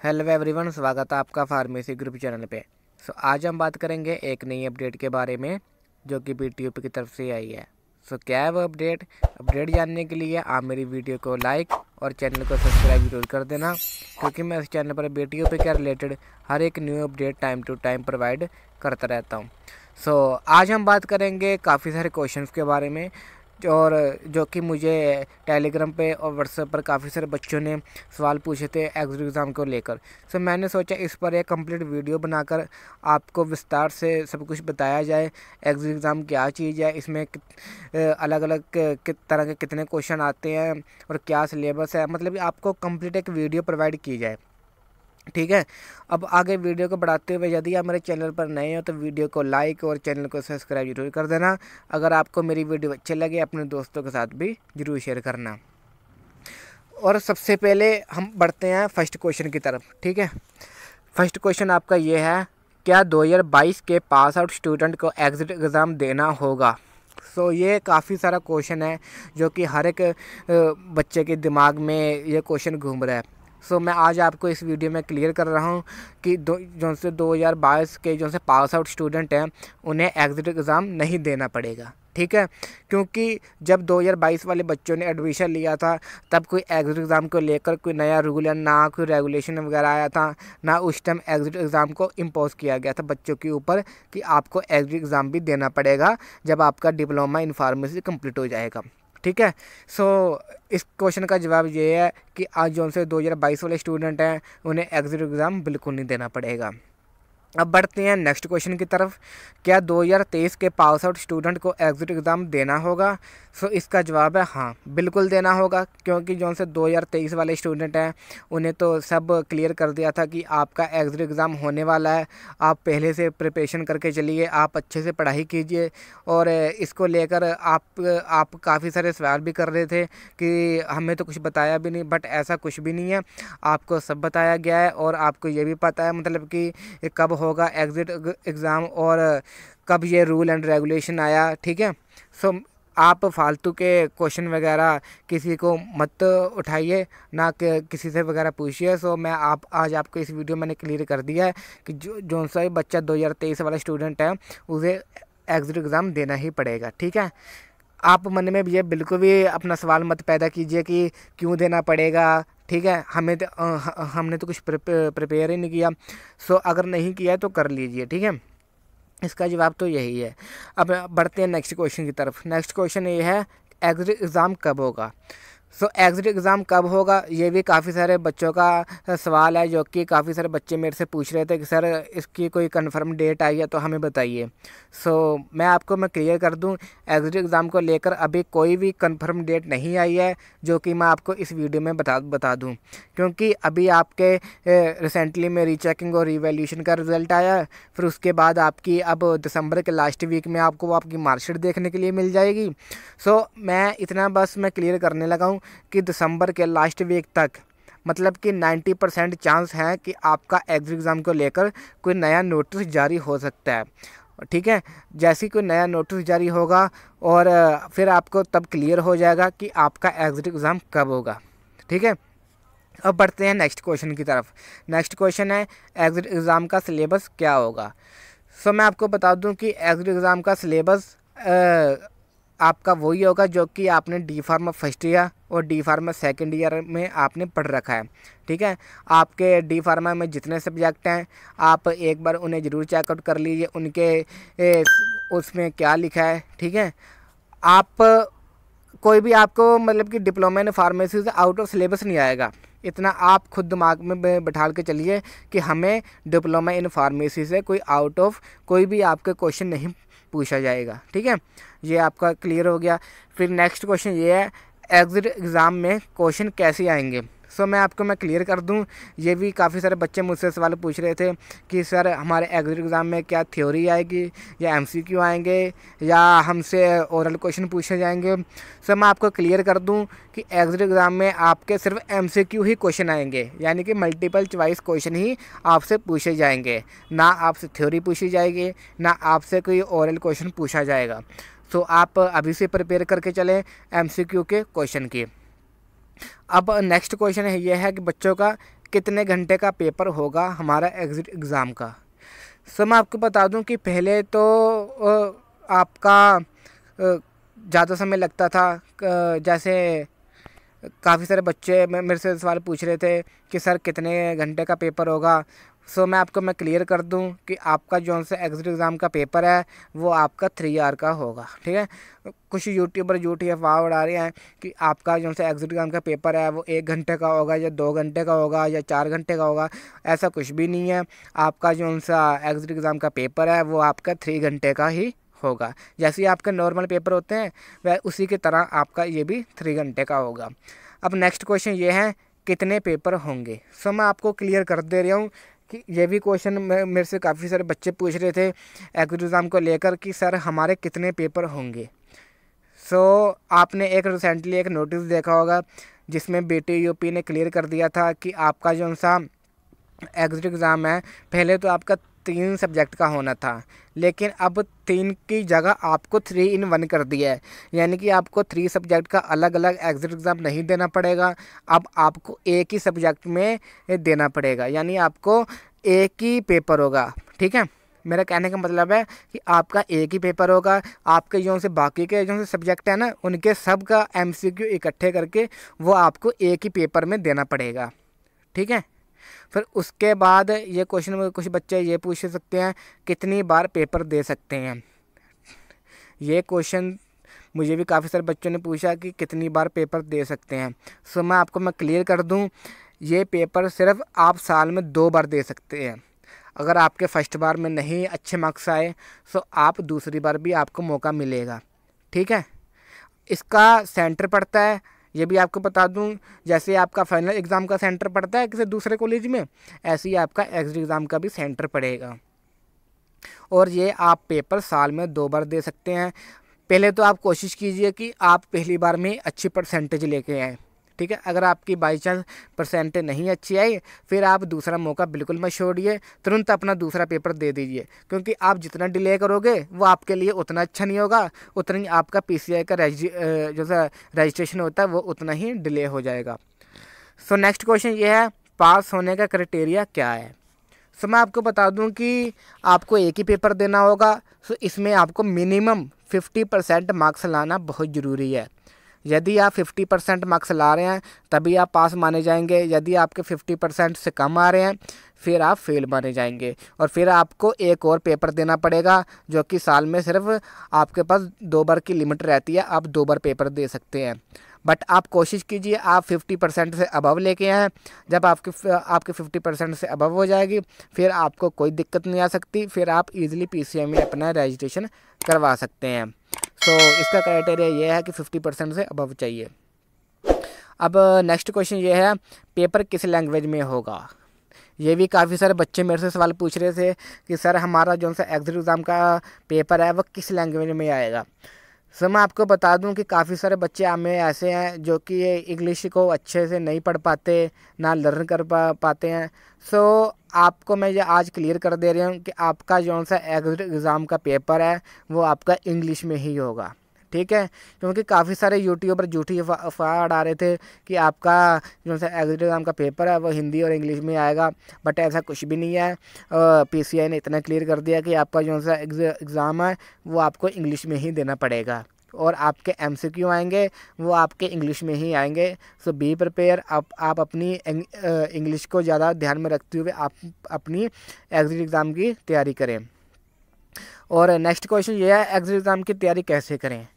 Hello everyone, स्वागत है आपका फार्मेसी ग्रुप चैनल पे। आज हम बात करेंगे एक नई अपडेट के बारे में जो कि बीटीयूपी की तरफ से आई है। क्या है वो अपडेट जानने के लिए आप मेरी वीडियो को लाइक और चैनल को सब्सक्राइब जरूर कर देना, क्योंकि मैं इस चैनल पर बीटीयूपी के रिलेटेड हर एक new update time to time provide करता रहता हूँ। आज हम बात करेंगे काफ़ी सारे क्वेश्चंस के बारे में, और जो कि मुझे टेलीग्राम पे और व्हाट्सएप पर काफ़ी सारे बच्चों ने सवाल पूछे थे एग्ज़िट एग्ज़ाम को लेकर। मैंने सोचा इस पर एक कंप्लीट वीडियो बनाकर आपको विस्तार से सब कुछ बताया जाए। एग्ज़िट एग्ज़ाम क्या चीज़ है, इसमें अलग अलग तरह के कितने क्वेश्चन आते हैं और क्या सिलेबस है, मतलब आपको कंप्लीट एक वीडियो प्रोवाइड की जाए। ठीक है, अब आगे वीडियो को बढ़ाते हुए यदि आप मेरे चैनल पर नए हो तो वीडियो को लाइक और चैनल को सब्सक्राइब जरूर कर देना। अगर आपको मेरी वीडियो अच्छी लगे अपने दोस्तों के साथ भी जरूर शेयर करना। और सबसे पहले हम बढ़ते हैं फर्स्ट क्वेश्चन की तरफ। ठीक है, फर्स्ट क्वेश्चन आपका ये है, क्या 2022 के पास आउट स्टूडेंट को एग्ज़िट एग्ज़ाम देना होगा? ये काफ़ी सारा क्वेश्चन है जो कि हर एक बच्चे के दिमाग में ये क्वेश्चन घूम रहा है। मैं आज आपको इस वीडियो में क्लियर कर रहा हूँ कि जो से 2022 के जो से पास आउट स्टूडेंट हैं उन्हें एग्ज़िट एग्ज़ाम नहीं देना पड़ेगा। ठीक है, क्योंकि जब 2022 वाले बच्चों ने एडमिशन लिया था तब कोई एग्ज़िट एग्ज़ाम को लेकर कोई नया रूल या ना कोई रेगुलेशन वगैरह आया था, ना उस टाइम एग्ज़िट एग्ज़ाम को इम्पोज किया गया था बच्चों के ऊपर कि आपको एग्ज़िट एग्ज़ाम भी देना पड़ेगा जब आपका डिप्लोमा इन फार्मेसी कंप्लीट हो जाएगा। ठीक है, इस क्वेश्चन का जवाब ये है कि आज जो से 2022 वाले स्टूडेंट हैं उन्हें एग्ज़िट एग्ज़ाम बिल्कुल नहीं देना पड़ेगा। अब बढ़ते हैं नेक्स्ट क्वेश्चन की तरफ, क्या 2023 के पास आउट स्टूडेंट को एग्ज़िट एग्ज़ाम देना होगा? इसका जवाब है हाँ, बिल्कुल देना होगा, क्योंकि जो से 2023 वाले स्टूडेंट हैं उन्हें तो सब क्लियर कर दिया था कि आपका एग्ज़िट एग्ज़ाम होने वाला है। आप पहले से प्रिपरेशन करके चलिए, आप अच्छे से पढ़ाई कीजिए। और इसको लेकर आप काफ़ी सारे सवाल भी कर रहे थे कि हमें तो कुछ बताया भी नहीं, बट ऐसा कुछ भी नहीं है, आपको सब बताया गया है और आपको ये भी पता है मतलब कि कब होगा एग्ज़िट एग्ज़ाम और कब ये रूल एंड रेगुलेशन आया। ठीक है, आप फालतू के क्वेश्चन वगैरह किसी को मत उठाइए, ना कि किसी से वगैरह पूछिए। मैं आज आपको इस वीडियो मैंने क्लियर कर दिया है कि जो सा बच्चा 2023 वाला स्टूडेंट है उसे एग्ज़िट एग्ज़ाम देना ही पड़ेगा। ठीक है, आप मन में ये बिल्कुल भी अपना सवाल मत पैदा कीजिए कि क्यों देना पड़ेगा। ठीक है, हमने तो कुछ प्रिपेयर ही नहीं किया। अगर नहीं किया तो कर लीजिए। ठीक है, इसका जवाब तो यही है। अब बढ़ते हैं नेक्स्ट क्वेश्चन की तरफ। नेक्स्ट क्वेश्चन ये है, एग्ज़िट एग्ज़ाम कब होगा? एग्ज़िट एग्ज़ाम कब होगा, ये भी काफ़ी सारे बच्चों का सवाल है, जो कि काफ़ी सारे बच्चे मेरे से पूछ रहे थे कि सर इसकी कोई कंफर्म डेट आई है तो हमें बताइए। मैं क्लियर कर दूं, एग्ज़िट एग्ज़ाम को लेकर अभी कोई भी कंफर्म डेट नहीं आई है, जो कि मैं आपको इस वीडियो में बता दूं, क्योंकि अभी आपके रिसेंटली में रीचेकिंग और रिवैल्यूएशन का रिज़ल्ट आया है। फिर उसके बाद आपकी अब दिसंबर के लास्ट वीक में आपको आपकी मार्कशीट देखने के लिए मिल जाएगी। मैं इतना बस मैं क्लियर करने लगा हूँ कि दिसंबर के लास्ट वीक तक मतलब कि 90% चांस है कि आपका एग्ज़िट एग्ज़ाम को लेकर कोई नया नोटिस जारी हो सकता है। ठीक है, जैसे ही कोई नया नोटिस जारी होगा और फिर आपको तब क्लियर हो जाएगा कि आपका एग्ज़िट एग्ज़ाम कब होगा। ठीक है, अब बढ़ते हैं नेक्स्ट क्वेश्चन की तरफ। नेक्स्ट क्वेश्चन है, एग्ज़िट एग्ज़ाम का सिलेबस क्या होगा? मैं आपको बता दूं कि एग्ज़िट एग्ज़ाम का सिलेबस आपका वही होगा जो कि आपने डी फार्मा फर्स्ट ईयर और डी फार्मा सेकेंड ईयर में आपने पढ़ रखा है। ठीक है, आपके डी फार्मा में जितने सब्जेक्ट हैं आप एक बार उन्हें ज़रूर चेकआउट कर लीजिए, उनके उसमें क्या लिखा है। ठीक है, आप कोई भी आपको मतलब कि डिप्लोमा इन फार्मेसी से आउट ऑफ सिलेबस नहीं आएगा, इतना आप खुद दिमाग में बैठा के चलिए कि हमें डिप्लोमा इन फार्मेसी से कोई भी आपके क्वेश्चन नहीं पूछा जाएगा। ठीक है, ये आपका क्लियर हो गया। फिर नेक्स्ट क्वेश्चन ये है, एग्ज़िट एग्ज़ाम में क्वेश्चन कैसे आएंगे? मैं क्लियर कर दूं, ये भी काफ़ी सारे बच्चे मुझसे सवाल पूछ रहे थे कि सर हमारे एग्ज़िट एग्ज़ाम में क्या थ्योरी आएगी या एमसीक्यू आएंगे या हमसे ओरल क्वेश्चन पूछे जाएंगे। मैं आपको क्लियर कर दूं कि एग्ज़िट एग्ज़ाम में आपके सिर्फ एमसीक्यू ही क्वेश्चन आएंगे, यानी कि मल्टीपल चॉइस क्वेश्चन ही आपसे पूछे जाएंगे, ना आपसे थ्योरी पूछी जाएगी, ना आपसे कोई ओरल क्वेश्चन पूछा जाएगा। आप अभी से प्रिपेयर करके चलें एमसीक्यू के क्वेश्चन की। अब नेक्स्ट क्वेश्चन है ये है कि बच्चों का कितने घंटे का पेपर होगा हमारा एग्ज़िट एग्ज़ाम का। सो मैं आपको बता दूं कि पहले तो आपका ज़्यादा समय लगता था। जैसे काफ़ी सारे बच्चे मेरे से सवाल पूछ रहे थे कि सर कितने घंटे का पेपर होगा। सो मैं क्लियर कर दूं कि आपका जो सा एग्ज़िट एग्ज़ाम का पेपर है वो आपका 3 आवर का होगा। ठीक है, कुछ यूट्यूबर झूठी अफवाह उड़ा रहे हैं कि आपका जो सा एग्ज़िट एग्ज़ाम का पेपर है वो 1 घंटे का होगा या 2 घंटे का होगा या 4 घंटे का होगा। ऐसा कुछ भी नहीं है। आपका जो सा एग्ज़िट एग्ज़ाम का पेपर है वो आपका 3 घंटे का ही होगा। जैसे ही आपके नॉर्मल पेपर होते हैं वह उसी की तरह आपका ये भी 3 घंटे का होगा। अब नेक्स्ट क्वेश्चन ये है कितने पेपर होंगे। सो मैं आपको क्लियर कर दे रहा हूँ कि ये भी क्वेश्चन मेरे से काफ़ी सारे बच्चे पूछ रहे थे एग्ज़िट एग्ज़ाम को लेकर कि सर हमारे कितने पेपर होंगे। सो आपने एक रिसेंटली एक नोटिस देखा होगा जिसमें BTUP ने क्लियर कर दिया था कि आपका जो सा एग्ज़िट एग्ज़ाम है पहले तो आपका 3 सब्जेक्ट का होना था, लेकिन अब 3 की जगह आपको 3 in 1 कर दिया है। यानी कि आपको 3 सब्जेक्ट का अलग अलग एग्ज़िट एग्ज़ाम नहीं देना पड़ेगा, अब आपको एक ही सब्जेक्ट में देना पड़ेगा। यानी आपको एक ही पेपर होगा। ठीक है, मेरा कहने का मतलब है कि आपका एक ही पेपर होगा। आपके जो से बाकी के जो से सब्जेक्ट है ना उनके सब का MCQ इकट्ठे करके वो आपको एक ही पेपर में देना पड़ेगा। ठीक है, फिर उसके बाद ये क्वेश्चन में कुछ बच्चे ये पूछ सकते हैं कितनी बार पेपर दे सकते हैं। ये क्वेश्चन मुझे भी काफ़ी सारे बच्चों ने पूछा कि कितनी बार पेपर दे सकते हैं। सो मैं क्लियर कर दूं, ये पेपर सिर्फ आप साल में 2 बार दे सकते हैं। अगर आपके फर्स्ट बार में नहीं अच्छे मार्क्स आए तो आप दूसरी बार भी आपको मौका मिलेगा। ठीक है, इसका सेंटर पड़ता है, ये भी आपको बता दूं, जैसे आपका फाइनल एग्ज़ाम का सेंटर पड़ता है किसी दूसरे कॉलेज में, ऐसे ही आपका एग्ज़िट एग्ज़ाम का भी सेंटर पड़ेगा। और ये आप पेपर साल में 2 बार दे सकते हैं। पहले तो आप कोशिश कीजिए कि आप पहली बार में अच्छी परसेंटेज लेके आएँ। ठीक है, अगर आपकी बाई चांस परसेंटेज नहीं अच्छी आई फिर आप दूसरा मौका बिल्कुल मत छोड़िए, तुरंत अपना दूसरा पेपर दे दीजिए, क्योंकि आप जितना डिले करोगे वो आपके लिए उतना अच्छा नहीं होगा, उतना ही आपका PCI का जो सा रजिस्ट्रेशन होता है वो उतना ही डिले हो जाएगा। सो नेक्स्ट क्वेश्चन ये है पास होने का क्राइटेरिया क्या है। सो मैं आपको बता दूं कि आपको एक ही पेपर देना होगा। सो इसमें आपको मिनिमम 50% मार्क्स लाना बहुत ज़रूरी है। यदि आप 50% मार्क्स ला रहे हैं तभी आप पास माने जाएंगे। यदि आपके 50% से कम आ रहे हैं फिर आप फेल माने जाएंगे, और फिर आपको एक और पेपर देना पड़ेगा जो कि साल में सिर्फ आपके पास 2 बार की लिमिट रहती है, आप 2 बार पेपर दे सकते हैं। बट आप कोशिश कीजिए आप 50% से अबव लेके आएँ। जब आपके 50% से अबव हो जाएगी फिर आपको कोई दिक्कत नहीं आ सकती, फिर आप इजीली PCI में अपना रजिस्ट्रेशन करवा सकते हैं। सो इसका क्राइटेरिया ये है कि 50% से अबव चाहिए। अब नेक्स्ट क्वेश्चन ये है पेपर किस लैंग्वेज में होगा। ये भी काफ़ी सारे बच्चे मेरे से सवाल पूछ रहे थे कि सर हमारा जो सा एग्ज़िट एग्ज़ाम का पेपर है वो किस लैंग्वेज में आएगा। सो मैं आपको बता दूं कि काफ़ी सारे बच्चे हमें ऐसे हैं जो कि इंग्लिश को अच्छे से नहीं पढ़ पाते, ना लर्न कर पाते हैं। सो आपको मैं ये आज क्लियर कर दे रहा हूँ कि आपका जो सा एग्ज़िट एग्ज़ाम का पेपर है वो आपका इंग्लिश में ही होगा। ठीक है, क्योंकि काफ़ी सारे यूट्यूबर झूठी अफवाह उड़ा रहे थे कि आपका जो सा एग्ज़िट एग्ज़ाम का पेपर है वो हिंदी और इंग्लिश में आएगा, बट ऐसा कुछ भी नहीं है। PCI ने इतना क्लियर कर दिया कि आपका जो सा एग्ज़ाम है वो आपको इंग्लिश में ही देना पड़ेगा, और आपके MCQ आएंगे वो आपके इंग्लिश में ही आएंगे। सो बी प्रिपेयर। आप अपनी इंग्लिश को ज़्यादा ध्यान में रखते हुए आप अपनी एग्ज़िट एग्ज़ाम की तैयारी करें। और नेक्स्ट क्वेश्चन ये है एग्ज़िट एग्ज़ाम की तैयारी कैसे करें।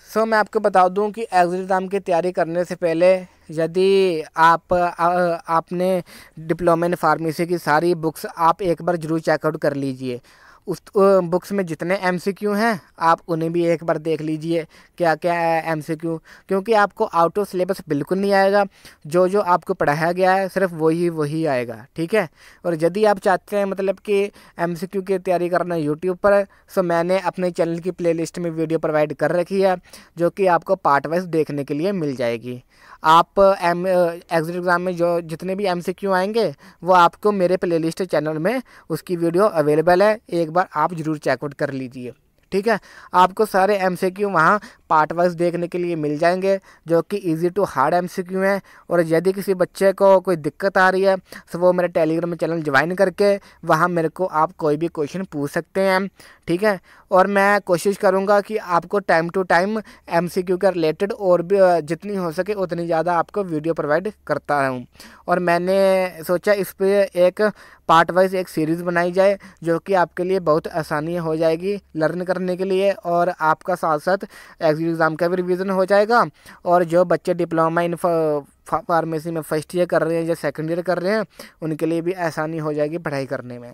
सो मैं आपको बता दूं कि एग्ज़िट एग्ज़ाम की तैयारी करने से पहले यदि आपने डिप्लोमा इन फार्मेसी की सारी बुक्स आप एक बार ज़रूर चेकआउट कर लीजिए। उस बुक्स में जितने MCQ हैं आप उन्हें भी एक बार देख लीजिए क्या क्या है MCQ, क्योंकि आपको आउट ऑफ सिलेबस बिल्कुल नहीं आएगा। जो आपको पढ़ाया गया है सिर्फ वही आएगा। ठीक है, और यदि आप चाहते हैं मतलब कि MCQ की तैयारी करना यूट्यूब पर, सो मैंने अपने चैनल की प्लेलिस्ट में वीडियो प्रोवाइड कर रखी है जो कि आपको पार्ट वाइज देखने के लिए मिल जाएगी। आप एग्ज़िट एग्ज़ाम में जो जितने भी MCQ आएंगे वो आपको मेरे प्लेलिस्ट चैनल में उसकी वीडियो अवेलेबल है, एक बार आप ज़रूर चेकआउट कर लीजिए। ठीक है, आपको सारे MCQ वहाँ पार्ट वाइज देखने के लिए मिल जाएंगे, जो कि इजी टू हार्ड एमसीक्यू हैं। और यदि किसी बच्चे को कोई दिक्कत आ रही है तो वो मेरे टेलीग्राम चैनल ज्वाइन करके वहाँ मेरे को आप कोई भी क्वेश्चन पूछ सकते हैं, ठीक है। और मैं कोशिश करूँगा कि आपको टाइम टू टाइम एमसीक्यू के रिलेटेड और भी जितनी हो सके उतनी ज़्यादा आपको वीडियो प्रोवाइड करता हूँ। और मैंने सोचा इस पर एक पार्ट वाइज एक सीरीज़ बनाई जाए, जो कि आपके लिए बहुत आसानी हो जाएगी लर्न करने के लिए, और आपका साथ साथ एग्ज़ाम का भी रिवीजन हो जाएगा। और जो बच्चे डिप्लोमा इन फार्मेसी में फर्स्ट ईयर कर रहे हैं या सेकंड ईयर कर रहे हैं उनके लिए भी आसानी हो जाएगी पढ़ाई करने में।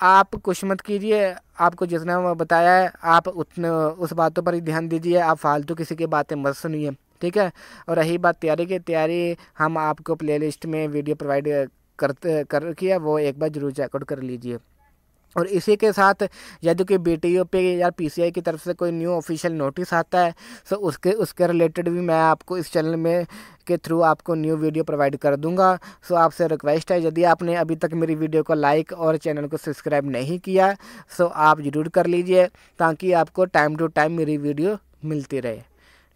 आप कुछ मत कीजिए, आपको जितना मैं बताया है आप उतने उस बातों पर ही ध्यान दीजिए, आप फालतू किसी की बातें मत सुनिए, ठीक है। और रही बात तैयारी की, तैयारी हम आपको प्लेलिस्ट में वीडियो प्रोवाइड कर किया, वो एक बार जरूर चेकआउट कर लीजिए। और इसी के साथ यदि कोई बीटीयू पे या पीसीआई की तरफ से कोई न्यू ऑफिशियल नोटिस आता है तो उसके रिलेटेड भी मैं आपको इस चैनल में के थ्रू आपको न्यू वीडियो प्रोवाइड कर दूंगा। आपसे रिक्वेस्ट है, यदि आपने अभी तक मेरी वीडियो को लाइक और चैनल को सब्सक्राइब नहीं किया आप ज़रूर कर लीजिए, ताकि आपको टाइम टू टाइम मेरी वीडियो मिलती रहे,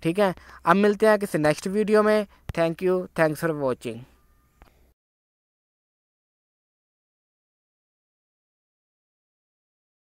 ठीक है। अब मिलते हैं किसी नेक्स्ट वीडियो में। Thank you, thanks for watching.